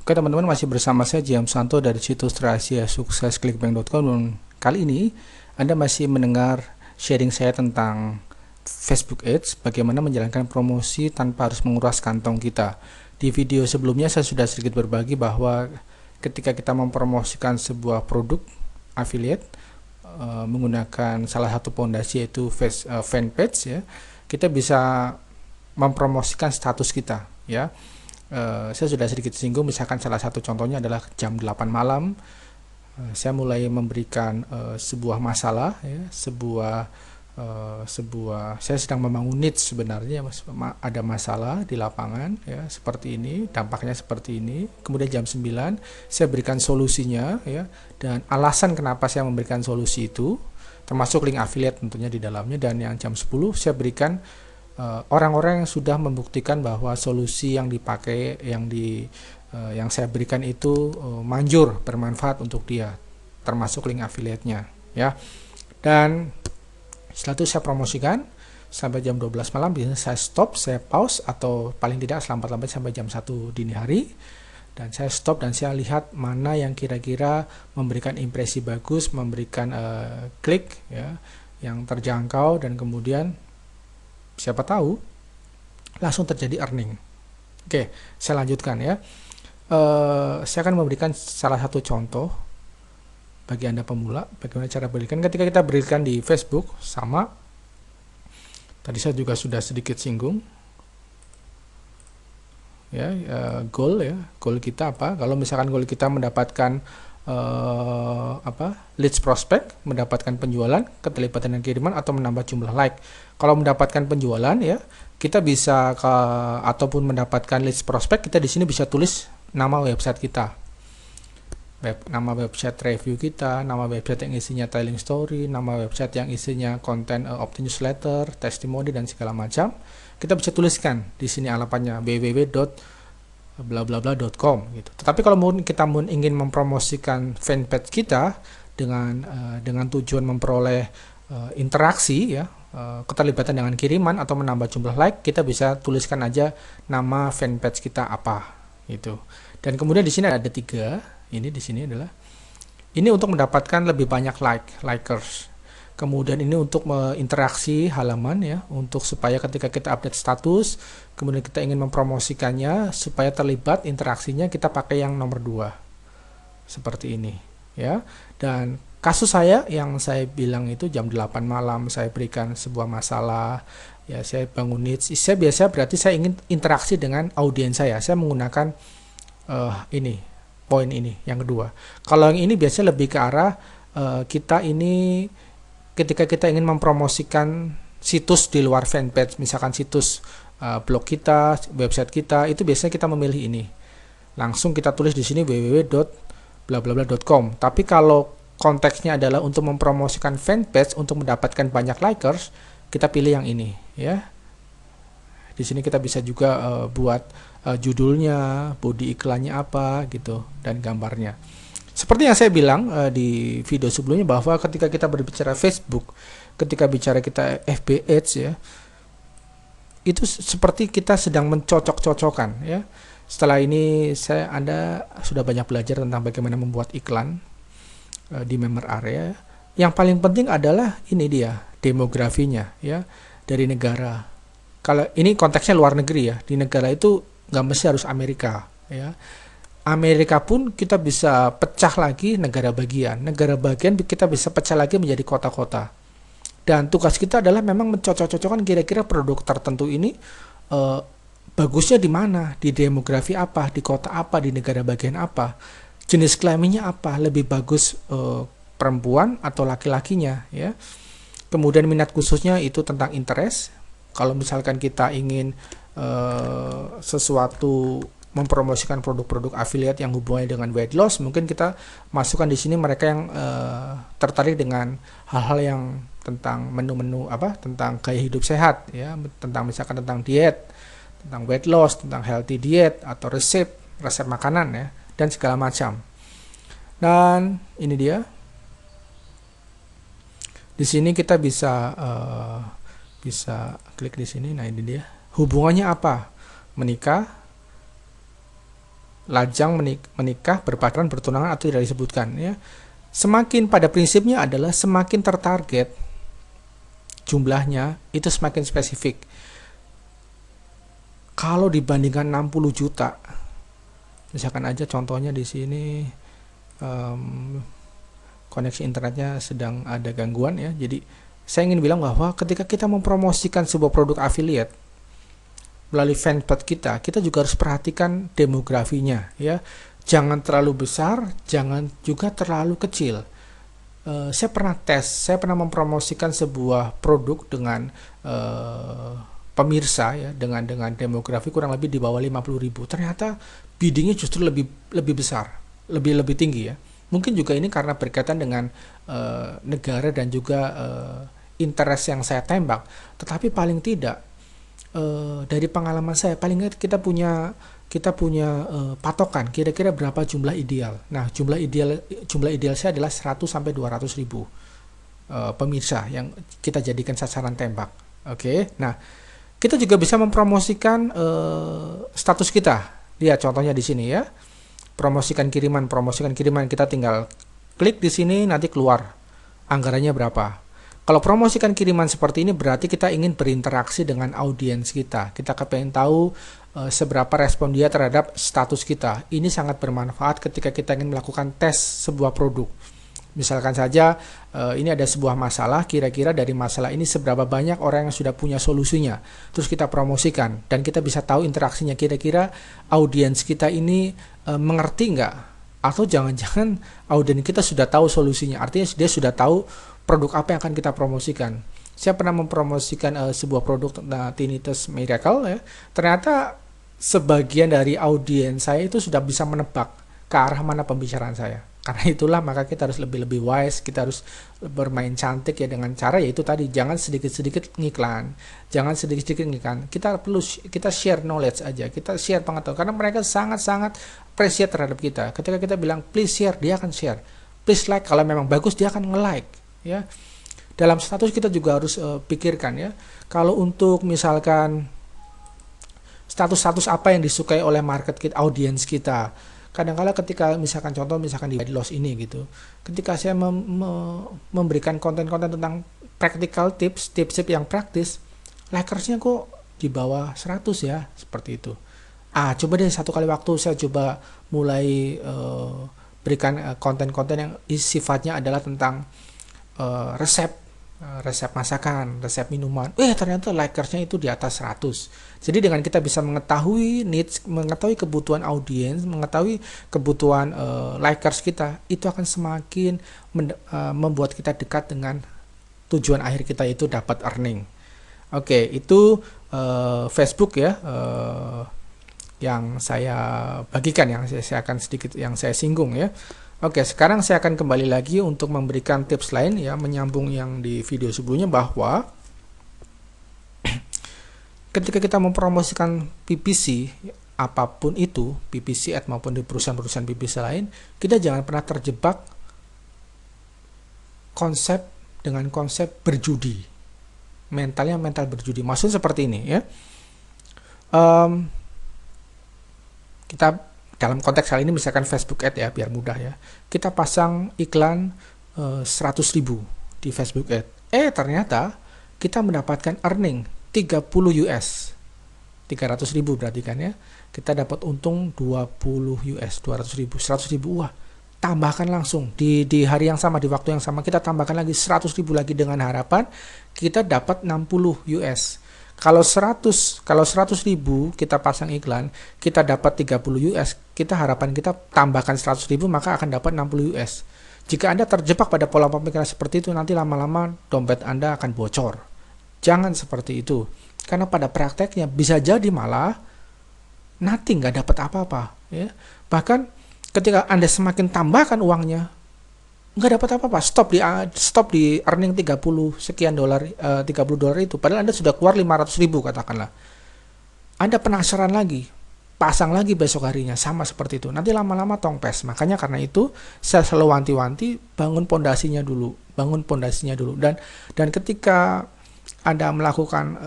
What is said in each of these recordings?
Oke teman-teman, masih bersama saya Jiam Santo dari situs rahasia sukses clickbank.com, dan kali ini Anda masih mendengar sharing saya tentang Facebook Ads, bagaimana menjalankan promosi tanpa harus menguras kantong kita. Di video sebelumnya saya sudah sedikit berbagi bahwa ketika kita mempromosikan sebuah produk affiliate menggunakan salah satu fondasi yaitu fanpage ya, kita bisa mempromosikan status kita ya. Saya sudah sedikit singgung, misalkan salah satu contohnya adalah jam 8 malam saya mulai memberikan sebuah masalah ya, saya sedang membangun niche sebenarnya, ada masalah di lapangan ya, seperti ini, dampaknya seperti ini. Kemudian jam 9 saya berikan solusinya ya, dan alasan kenapa saya memberikan solusi itu, termasuk link affiliate tentunya di dalamnya. Dan yang jam 10 saya berikan orang-orang yang sudah membuktikan bahwa solusi yang dipakai, yang saya berikan itu manjur, bermanfaat untuk dia, termasuk link affiliate-nya ya. Dan setelah itu saya promosikan sampai jam 12 malam, biasanya saya stop, saya pause, atau paling tidak selambat-lambat sampai jam 1 dini hari. Dan saya stop dan saya lihat mana yang kira-kira memberikan impresi bagus, memberikan klik ya, yang terjangkau, dan kemudian siapa tahu langsung terjadi earning. Oke, saya lanjutkan ya. Saya akan memberikan salah satu contoh bagi Anda pemula, bagaimana cara berikan. Ketika kita berikan di Facebook, sama tadi saya juga sudah sedikit singgung ya, goal kita apa. Kalau misalkan goal kita mendapatkan leads prospect, mendapatkan penjualan, keterlibatan dan kiriman, atau menambah jumlah like. Kalau mendapatkan penjualan ya, kita bisa ataupun mendapatkan leads prospect, kita di sini bisa tulis nama website kita, nama website review kita, nama website yang isinya telling story, nama website yang isinya konten newsletter, testimoni, dan segala macam. Kita bisa tuliskan di sini alamatnya www.blablabla.com gitu. Tetapi kalau kita ingin mempromosikan fanpage kita dengan tujuan memperoleh interaksi ya, keterlibatan dengan kiriman atau menambah jumlah like, kita bisa tuliskan aja nama fanpage kita apa gitu. Dan kemudian di sini ada 3. Ini di sini adalah ini untuk mendapatkan lebih banyak likers. Kemudian ini untuk interaksi halaman ya, untuk supaya ketika kita update status, kemudian kita ingin mempromosikannya supaya terlibat interaksinya, kita pakai yang nomor 2 seperti ini ya. Dan kasus saya yang saya bilang itu jam 8 malam saya berikan sebuah masalah ya, saya bangun niche. Saya biasa berarti saya ingin interaksi dengan audiens saya menggunakan poin ini yang kedua. Kalau yang ini biasanya lebih ke arah kita ini ketika kita ingin mempromosikan situs di luar fanpage, misalkan situs blog kita, website kita, itu biasanya kita memilih ini. Langsung kita tulis di sini www.blablabla.com. Tapi kalau konteksnya adalah untuk mempromosikan fanpage untuk mendapatkan banyak likers, kita pilih yang ini ya. Di sini kita bisa juga buat judulnya, body iklannya apa gitu, dan gambarnya. Seperti yang saya bilang di video sebelumnya, bahwa ketika kita berbicara Facebook, ketika bicara kita FB Ads ya, itu seperti kita sedang mencocok-cocokkan ya. Setelah ini Anda sudah banyak belajar tentang bagaimana membuat iklan di member area. Yang paling penting adalah ini dia demografinya ya, dari negara. Kalau ini konteksnya luar negeri ya, di negara itu nggak mesti harus Amerika ya. Amerika pun kita bisa pecah lagi negara bagian kita bisa pecah lagi menjadi kota-kota. Dan tugas kita adalah memang mencocok-cocokkan kira-kira produk tertentu ini bagusnya di mana, di demografi apa, di kota apa, di negara bagian apa, jenis kelaminnya apa, lebih bagus perempuan atau laki-lakinya ya. Kemudian minat khususnya itu tentang interest. Kalau misalkan kita ingin sesuatu mempromosikan produk-produk affiliate yang hubungannya dengan weight loss, mungkin kita masukkan di sini mereka yang tertarik dengan hal-hal yang tentang menu-menu tentang gaya hidup sehat ya, misalkan tentang diet, tentang weight loss, tentang healthy diet, atau resep makanan ya, dan segala macam. Dan ini dia. Di sini kita bisa klik di sini. Nah, ini dia. Hubungannya apa? Menikah, lajang, menikah, berpacaran, bertunangan atau tidak disebutkan ya. Semakin pada prinsipnya adalah semakin tertarget jumlahnya itu semakin spesifik. Kalau dibandingkan 60 juta, misalkan aja contohnya di sini koneksi internetnya sedang ada gangguan ya. Jadi saya ingin bilang bahwa ketika kita mempromosikan sebuah produk affiliate melalui fanpage kita juga harus perhatikan demografinya ya. Jangan terlalu besar, jangan juga terlalu kecil. Saya pernah mempromosikan sebuah produk dengan pemirsa ya, dengan demografi kurang lebih di bawah 50.000. Ternyata biddingnya justru lebih besar, lebih tinggi ya. Mungkin juga ini karena berkaitan dengan negara dan juga interest yang saya tembak. Tetapi paling tidak dari pengalaman saya, paling nggak kita punya patokan kira-kira berapa jumlah ideal. Nah, jumlah ideal saya adalah 100 sampai 200 ribu pemirsa yang kita jadikan sasaran tembak. Oke. Nah, kita juga bisa mempromosikan status kita. Lihat contohnya di sini ya. Promosikan kiriman, kita tinggal klik di sini, nanti keluar anggarannya berapa. Kalau promosikan kiriman seperti ini berarti kita ingin berinteraksi dengan audiens kita. Kita kepengen tahu seberapa respon dia terhadap status kita. Ini sangat bermanfaat ketika kita ingin melakukan tes sebuah produk. Misalkan saja ini ada sebuah masalah, kira-kira dari masalah ini seberapa banyak orang yang sudah punya solusinya. Terus kita promosikan dan kita bisa tahu interaksinya, kira-kira audiens kita ini mengerti nggak? Atau jangan-jangan audiens kita sudah tahu solusinya, artinya dia sudah tahu produk apa yang akan kita promosikan. Saya pernah mempromosikan sebuah produk Tinnitus Miracle ya. Ternyata sebagian dari audiens saya itu sudah bisa menebak ke arah mana pembicaraan saya. Karena itulah maka kita harus lebih wise, kita harus bermain cantik ya dengan cara yaitu tadi, jangan sedikit-sedikit ngiklan. Kita share knowledge aja, kita share pengetahuan karena mereka sangat-sangat appreciate terhadap kita. Ketika kita bilang please share, dia akan share. Please like, kalau memang bagus dia akan nge-like ya. Dalam status kita juga harus pikirkan ya. Kalau untuk misalkan status-status apa yang disukai oleh market kita, audiens kita. Kadang-kala ketika misalkan di weight loss ini gitu. Ketika saya memberikan konten-konten tentang practical tips yang praktis, likersnya kok di bawah 100 ya, seperti itu. Coba deh satu kali waktu saya coba mulai berikan konten-konten yang sifatnya adalah tentang resep masakan, resep minuman. Ternyata likersnya itu di atas 100. Jadi dengan kita bisa mengetahui needs, mengetahui kebutuhan audiens, mengetahui kebutuhan likers kita, itu akan semakin membuat kita dekat dengan tujuan akhir kita, itu dapat earning. Oke, itu Facebook ya, yang saya bagikan, yang saya akan sedikit yang saya singgung ya. Oke, sekarang saya akan kembali lagi untuk memberikan tips lain ya, menyambung yang di video sebelumnya, bahwa ketika kita mempromosikan PPC apapun itu, PPC ad maupun di perusahaan-perusahaan PPC lain, kita jangan pernah terjebak dengan konsep berjudi. Mental berjudi. Maksudnya seperti ini ya. Kita dalam konteks hal ini misalkan Facebook ad ya, biar mudah ya. Kita pasang iklan 100.000 di Facebook ad. Ternyata kita mendapatkan earning 30 US. 300.000 berarti kan ya. Kita dapat untung 20 US, 200.000, 100.000. Wah, tambahkan langsung di hari yang sama, di waktu yang sama kita tambahkan lagi 100.000 lagi dengan harapan kita dapat 60 US. Kalau 100.000 kita pasang iklan, kita dapat 30 US, harapan kita tambahkan 100.000 maka akan dapat 60 US. Jika Anda terjebak pada pola pemikiran seperti itu, nanti lama-lama dompet Anda akan bocor. Jangan seperti itu. Karena pada prakteknya bisa jadi malah nothing, nggak dapat apa-apa. Ya. Bahkan ketika Anda semakin tambahkan uangnya, nggak dapat apa-apa, stop di earning 30 sekian dolar, $30 itu, padahal Anda sudah keluar 500.000 katakanlah. Anda penasaran lagi, pasang lagi besok harinya, sama seperti itu, nanti lama-lama tongpes. Makanya karena itu saya selalu wanti-wanti, bangun pondasinya dulu, dan ketika Anda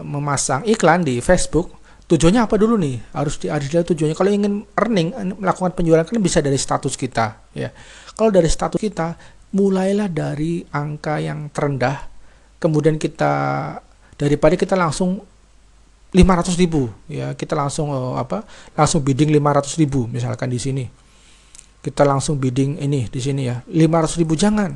memasang iklan di Facebook, Tujuannya apa dulu nih? Harus dilihat tujuannya. Kalau ingin earning, melakukan penjualan kan bisa dari status kita, ya. Kalau dari status kita, mulailah dari angka yang terendah, kemudian kita daripada kita langsung 500.000, ya kita langsung langsung bidding 500.000 misalkan di sini. Kita langsung bidding ini di sini ya 500.000, jangan.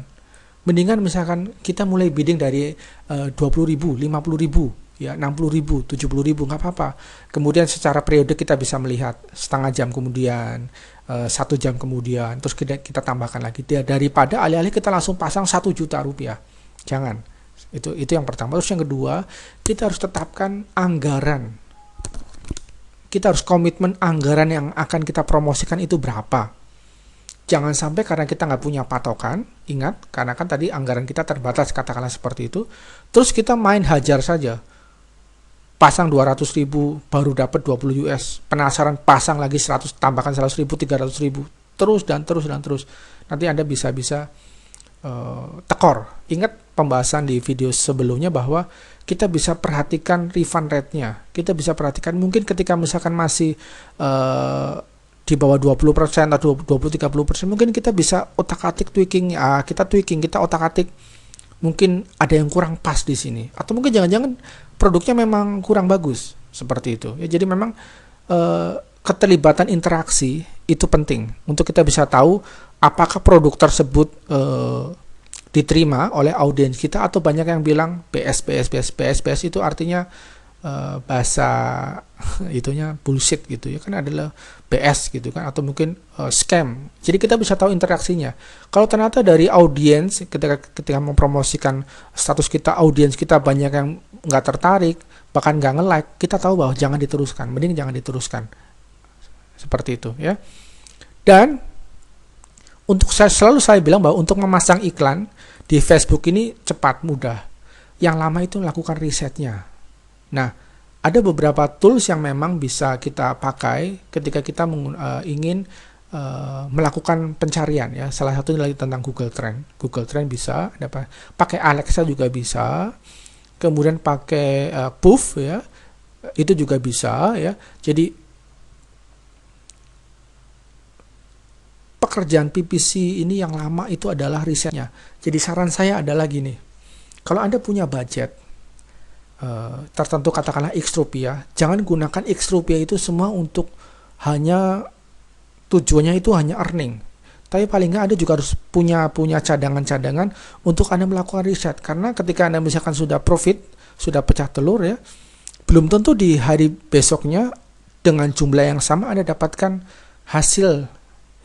Mendingan misalkan kita mulai bidding dari 20.000, 50.000, ya 60.000, 70.000, nggak apa-apa. Kemudian secara periode kita bisa melihat setengah jam kemudian, 1 jam kemudian, terus kita tambahkan lagi. Daripada alih-alih kita langsung pasang 1 juta rupiah, jangan. Itu yang pertama. Terus yang kedua, kita harus tetapkan anggaran. Kita harus komitmen anggaran yang akan kita promosikan itu berapa. Jangan sampai karena kita nggak punya patokan, ingat, karena kan tadi anggaran kita terbatas, katakanlah seperti itu, terus kita main hajar saja. Pasang 200.000 baru dapat 20 US, penasaran pasang lagi 100, tambahkan 100.000, 300.000, terus dan terus. Nanti Anda bisa tekor. Ingat pembahasan di video sebelumnya bahwa kita bisa perhatikan refund rate-nya. Kita bisa perhatikan mungkin ketika misalkan masih di bawah 20% atau 20-30%, mungkin kita bisa otak-atik tweaking, kita otak-atik mungkin ada yang kurang pas di sini, atau mungkin jangan-jangan produknya memang kurang bagus, seperti itu. Ya, jadi memang keterlibatan interaksi itu penting untuk kita bisa tahu apakah produk tersebut diterima oleh audiens kita, atau banyak yang bilang PS itu artinya bahasa itunya bullshit gitu ya, kan adalah BS gitu kan, atau mungkin scam. Jadi kita bisa tahu interaksinya. Kalau ternyata dari audiens ketika mempromosikan status kita, audiens kita banyak yang nggak tertarik, bahkan nggak nge-like, kita tahu bahwa jangan diteruskan, mending jangan diteruskan, seperti itu ya. Dan untuk selalu saya bilang bahwa untuk memasang iklan di Facebook ini cepat, mudah. Yang lama itu lakukan risetnya. Nah, ada beberapa tools yang memang bisa kita pakai ketika kita ingin melakukan pencarian ya. Salah satunya lagi tentang Google Trend. Google Trend bisa, pakai Alexa juga bisa. Kemudian pakai Puff ya, itu juga bisa ya. Jadi pekerjaan PPC ini yang lama itu adalah risetnya. Jadi saran saya adalah gini, kalau Anda punya budget tertentu, katakanlah X rupiah, jangan gunakan X rupiah itu semua untuk hanya tujuannya itu hanya earning. Tapi paling nggak Anda juga harus punya cadangan-cadangan untuk Anda melakukan riset. Karena ketika Anda misalkan sudah profit, sudah pecah telur ya, belum tentu di hari besoknya dengan jumlah yang sama Anda dapatkan hasil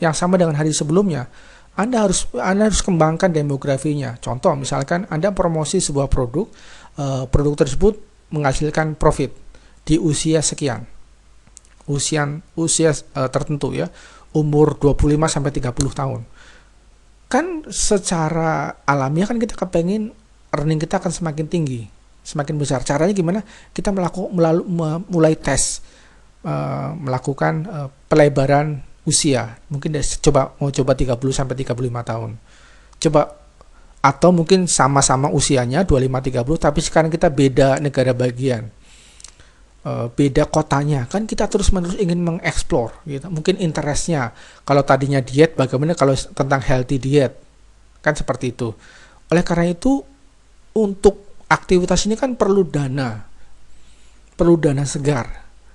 yang sama dengan hari sebelumnya. Anda harus kembangkan demografinya. Contoh, misalkan Anda promosi sebuah produk, produk tersebut menghasilkan profit di usia sekian, usia tertentu ya, umur 25 sampai 30 tahun. Kan secara alamiah kan kita kepengen earning kita akan semakin tinggi, semakin besar. Caranya gimana? Kita mulai tes, melakukan pelebaran usia. Mungkin mau coba 30 sampai 35 tahun. Coba, atau mungkin sama-sama usianya 25-30, tapi sekarang kita beda negara bagian, beda kotanya. Kan kita terus-menerus ingin mengeksplor gitu. Mungkin interestnya, kalau tadinya diet, bagaimana kalau tentang healthy diet, kan seperti itu. Oleh karena itu, untuk aktivitas ini kan perlu dana segar.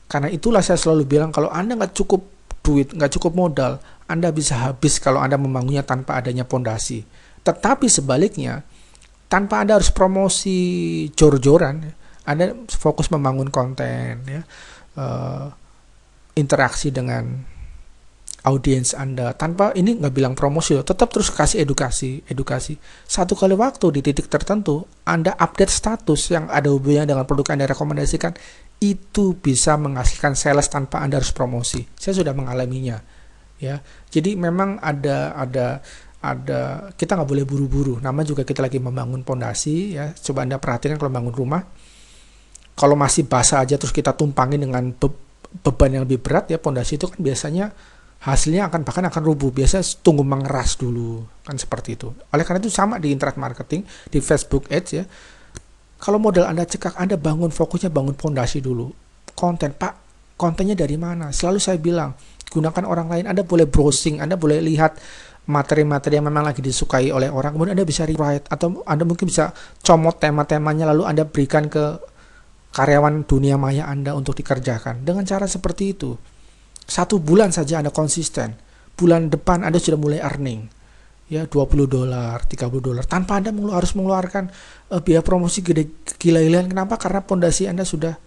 Karena itulah saya selalu bilang, kalau Anda nggak cukup duit, nggak cukup modal, Anda bisa habis kalau Anda membangunnya tanpa adanya pondasi. Tetapi sebaliknya, tanpa Anda harus promosi jor-joran, Anda fokus membangun konten, ya, interaksi dengan audiens Anda. Tanpa ini nggak bilang promosi, tetap terus kasih edukasi. Satu kali waktu di titik tertentu, Anda update status yang ada hubungannya dengan produk Anda rekomendasikan, itu bisa menghasilkan sales tanpa Anda harus promosi. Saya sudah mengalaminya, ya. Jadi memang ada kita nggak boleh buru-buru. Nama juga kita lagi membangun pondasi, ya. Coba Anda perhatikan kalau bangun rumah, kalau masih basah aja terus kita tumpangin dengan beban yang lebih berat, ya, pondasi itu kan biasanya hasilnya bahkan akan rubuh. Biasanya tunggu mengeras dulu, kan seperti itu. Oleh karena itu sama di internet marketing, di Facebook Ads, ya. Kalau modal Anda cekak, Anda fokusnya bangun pondasi dulu. Konten, Pak, kontennya dari mana. Selalu saya bilang, gunakan orang lain. Anda boleh browsing, Anda boleh lihat materi-materi yang memang lagi disukai oleh orang, kemudian Anda bisa rewrite, atau Anda mungkin bisa comot tema-temanya lalu Anda berikan ke karyawan dunia maya Anda untuk dikerjakan. Dengan cara seperti itu, 1 bulan saja Anda konsisten, bulan depan Anda sudah mulai earning, ya $20, $30, tanpa Anda harus mengeluarkan biaya promosi gila-gilaan. Kenapa? Karena pondasi Anda sudah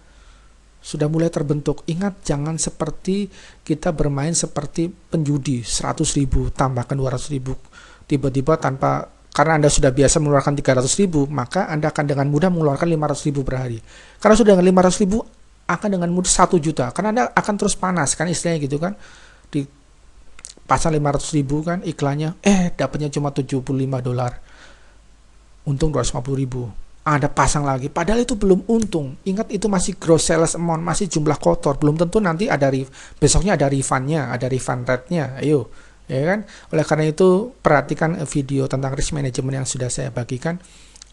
mulai terbentuk. Ingat, jangan seperti kita bermain seperti penjudi, 100.000 tambahkan 200.000 tiba-tiba karena Anda sudah biasa mengeluarkan 300.000, maka Anda akan dengan mudah mengeluarkan 500.000 per hari. Karena sudah dengan 500.000 akan dengan mudah 1 juta, karena Anda akan terus panas kan, istilahnya gitu kan. Di pasang 500.000 kan iklannya, dapatnya cuma $75, untung 250.000. Ada pasang lagi, padahal itu belum untung. Ingat, itu masih gross sales amount, masih jumlah kotor, belum tentu nanti besoknya ada refundnya, ada refund rate-nya. Ayo, ya kan? Oleh karena itu, perhatikan video tentang risk management yang sudah saya bagikan.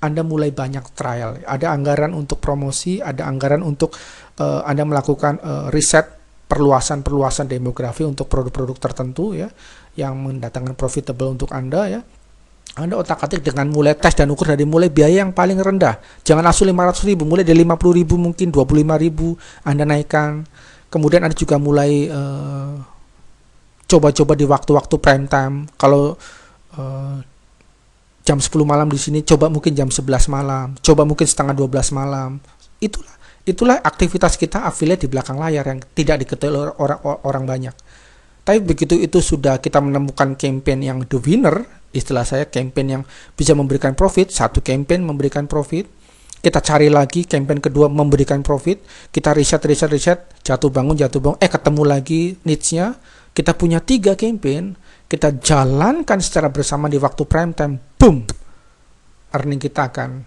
Anda mulai banyak trial, ada anggaran untuk promosi, ada anggaran untuk Anda melakukan riset, perluasan demografi untuk produk-produk tertentu, ya, yang mendatangkan profitable untuk Anda, ya. Anda otak-atik dengan mulai tes dan ukur dari mulai biaya yang paling rendah. Jangan langsung 500.000, mulai dari 50.000 mungkin 25.000 Anda naikkan. Kemudian Anda juga mulai coba-coba di waktu-waktu prime time. Kalau jam 10 malam di sini, coba mungkin jam 11 malam, coba mungkin setengah 12 malam. Itulah aktivitas kita affiliate di belakang layar yang tidak diketahui orang banyak. Tapi begitu itu sudah kita menemukan campaign yang the winner, istilah saya campaign yang bisa memberikan profit, satu campaign memberikan profit, kita cari lagi campaign kedua memberikan profit, kita riset, jatuh bangun, ketemu lagi niche-nya, kita punya 3 campaign, kita jalankan secara bersama di waktu prime time, boom, earning kita akan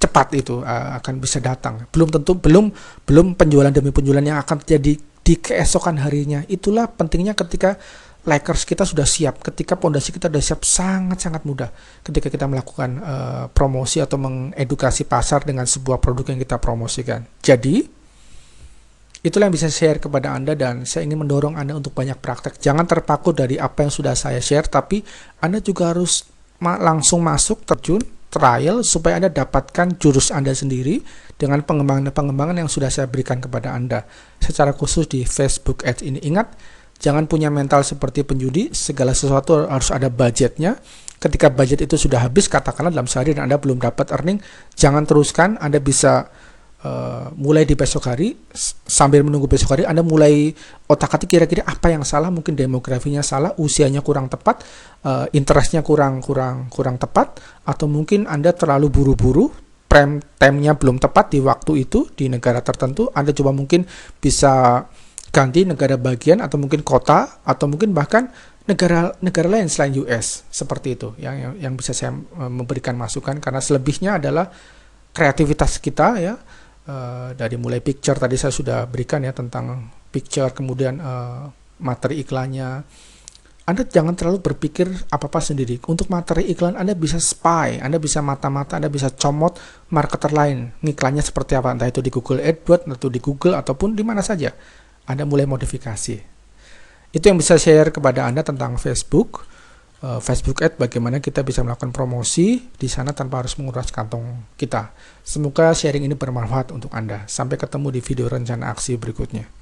cepat, itu akan bisa datang. Belum penjualan demi penjualan yang akan terjadi di keesokan harinya. Itulah pentingnya ketika Lakers kita sudah siap, ketika pondasi kita sudah siap, sangat-sangat mudah ketika kita melakukan promosi atau mengedukasi pasar dengan sebuah produk yang kita promosikan. Jadi, itulah yang bisa saya share kepada Anda, dan saya ingin mendorong Anda untuk banyak praktek. Jangan terpaku dari apa yang sudah saya share, tapi Anda juga harus langsung masuk, terjun, trial, supaya Anda dapatkan jurus Anda sendiri dengan pengembangan yang sudah saya berikan kepada Anda secara khusus di Facebook Ads ini. Ingat, jangan punya mental seperti penjudi, segala sesuatu harus ada budgetnya. Ketika budget itu sudah habis, katakanlah dalam sehari dan Anda belum dapat earning, jangan teruskan. Anda bisa mulai di besok hari, sambil menunggu besok hari Anda mulai otak-atik kira-kira apa yang salah. Mungkin demografinya salah, usianya kurang tepat, interestnya kurang tepat, atau mungkin Anda terlalu buru-buru, prime time-nya belum tepat di waktu itu di negara tertentu. Anda coba mungkin bisa ganti negara bagian, atau mungkin kota, atau mungkin bahkan negara lain selain US, seperti itu yang bisa saya memberikan masukan. Karena selebihnya adalah kreativitas kita, ya. Dari mulai picture tadi saya sudah berikan, ya, tentang picture, kemudian materi iklannya. Anda jangan terlalu berpikir apa-apa sendiri. Untuk materi iklan Anda bisa spy, Anda bisa mata-mata, Anda bisa comot marketer lain, iklannya seperti apa, entah itu di Google AdWords, atau di Google, ataupun di mana saja. Anda mulai modifikasi. Itu yang bisa share kepada Anda tentang Facebook Ads, bagaimana kita bisa melakukan promosi di sana tanpa harus menguras kantong kita. Semoga sharing ini bermanfaat untuk Anda. Sampai ketemu di video rencana aksi berikutnya.